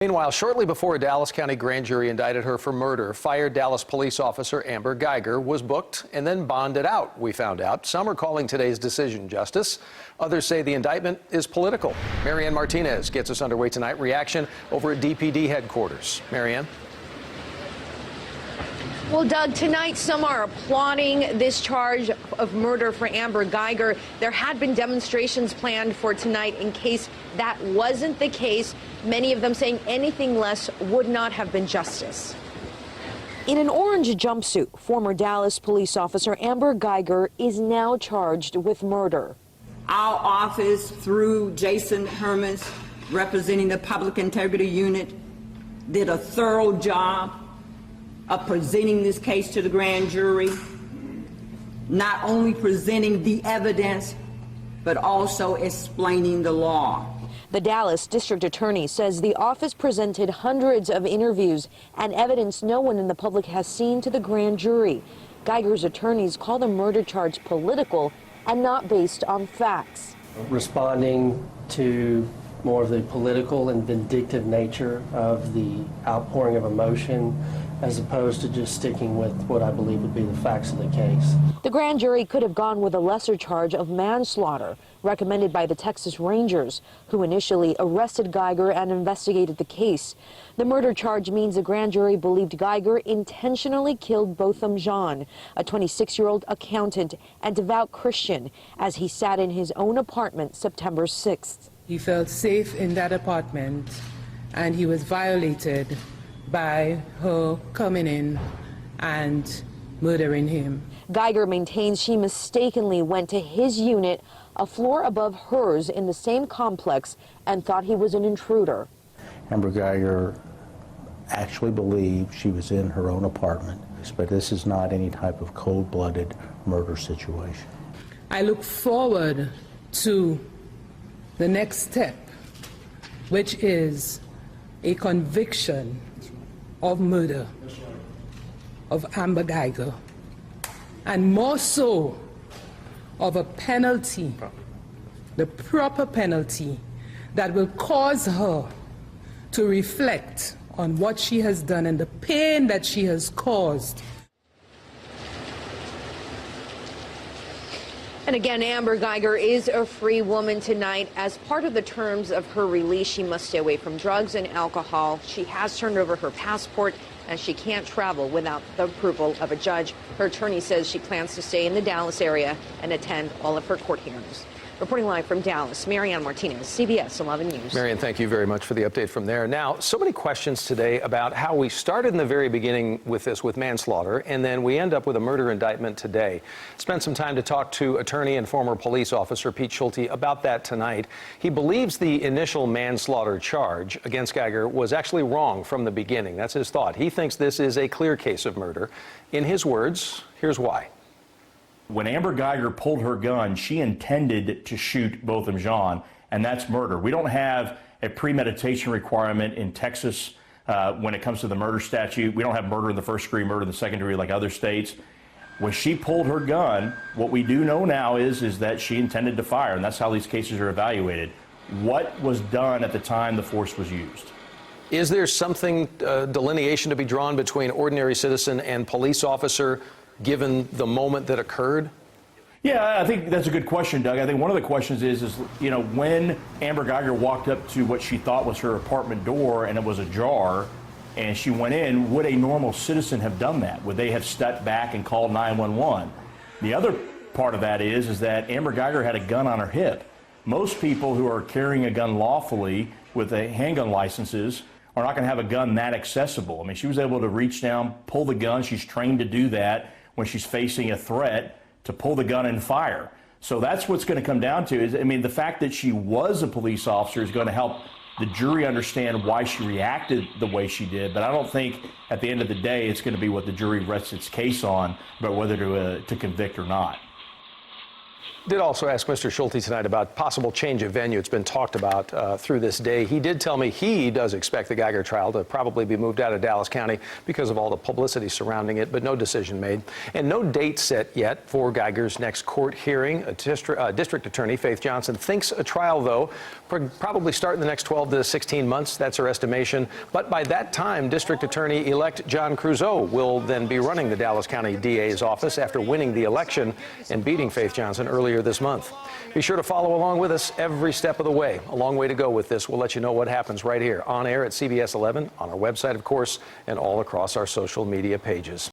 Meanwhile, shortly before a Dallas County grand jury indicted her for murder, fired Dallas police officer Amber Guyger was booked and then bonded out, we found out. Some are calling today's decision justice. Others say the indictment is political. Marianne Martinez gets us underway tonight. Reaction over at DPD headquarters. Marianne? Well, Doug, tonight some are applauding this charge of murder for Amber Guyger. There had been demonstrations planned for tonight in case that wasn't the case. Many of them saying anything less would not have been justice. In an orange jumpsuit, former Dallas police officer Amber Guyger is now charged with murder. Our office, through Jason Hermes, representing the Public Integrity Unit, did a thorough job of presenting this case to the grand jury, not only presenting the evidence, but also explaining the law. The Dallas district attorney says the office presented hundreds of interviews and evidence no one in the public has seen to the grand jury. Geiger's attorneys call the murder charge political and not based on facts. Responding to more of the political and vindictive nature of the outpouring of emotion, as opposed to just sticking with what I believe would be the facts of the case. The grand jury could have gone with a lesser charge of manslaughter, recommended by the Texas Rangers, who initially arrested Geiger and investigated the case. The murder charge means the grand jury believed Geiger intentionally killed Botham Jean, a 26-year-old accountant and devout Christian, as he sat in his own apartment September 6th. He felt safe in that apartment, and he was violated by her coming in and murdering him. Geiger maintains she mistakenly went to his unit, a floor above hers in the same complex, and thought he was an intruder. Amber Geiger actually believed she was in her own apartment, but this is not any type of cold-blooded murder situation. I look forward to the next step, which is a conviction of murder of Amber Geiger, and more so of a penalty, the proper penalty that will cause her to reflect on what she has done and the pain that she has caused. And again, Amber Geiger is a free woman tonight. As part of the terms of her release, she must stay away from drugs and alcohol. She has turned over her passport, and she can't travel without the approval of a judge. Her attorney says she plans to stay in the Dallas area and attend all of her court hearings. Reporting live from Dallas, Marianne Martinez, CBS 11 News. Marianne, thank you very much for the update from there. Now, so many questions today about how we started in the very beginning with this, with manslaughter, and then we end up with a murder indictment today. Spent some time to talk to attorney and former police officer Pete Schulte about that tonight. He believes the initial manslaughter charge against Geiger was actually wrong from the beginning. That's his thought. He thinks this is a clear case of murder. In his words, here's why. When Amber Geiger pulled her gun, she intended to shoot Botham Jean, and that's murder. We don't have a premeditation requirement in Texas when it comes to the murder statute. We don't have murder in the first degree, murder in the second degree like other states. When she pulled her gun, what we do know now is that she intended to fire, and that's how these cases are evaluated. What was done at the time the force was used? Is there something, delineation to be drawn between ordinary citizen and police officer, given the moment that occurred? Yeah, I think that's a good question, Doug. I think one of the questions is you know, when Amber Geiger walked up to what she thought was her apartment door and it was ajar, and she went in, would a normal citizen have done that? Would they have stepped back and called 911? The other part of that is that Amber Geiger had a gun on her hip. Most people who are carrying a gun lawfully with a handgun licenses are not going to have a gun that accessible. I mean, she was able to reach down, pull the gun. She's trained to do that when she's facing a threat, to pull the gun and fire. So that's what's going to come down to is, I mean, the fact that she was a police officer is going to help the jury understand why she reacted the way she did. But I don't think at the end of the day it's going to be what the jury rests its case on about whether to convict or not. Did also ask Mr. Schulte tonight about possible change of venue. It's been talked about through this day. He did tell me he does expect the Geiger trial to probably be moved out of Dallas County because of all the publicity surrounding it, but no decision made. And no date set yet for Geiger's next court hearing. District Attorney Faith Johnson thinks a trial, though, probably start in the next 12 to 16 months. That's her estimation. But by that time, District Attorney-elect John Creuzot will then be running the Dallas County DA's office after winning the election and beating Faith Johnson earlier this month. Be sure to follow along with us every step of the way. A long way to go with this. We'll let you know what happens right here on air at CBS 11, on our website, of course, and all across our social media pages.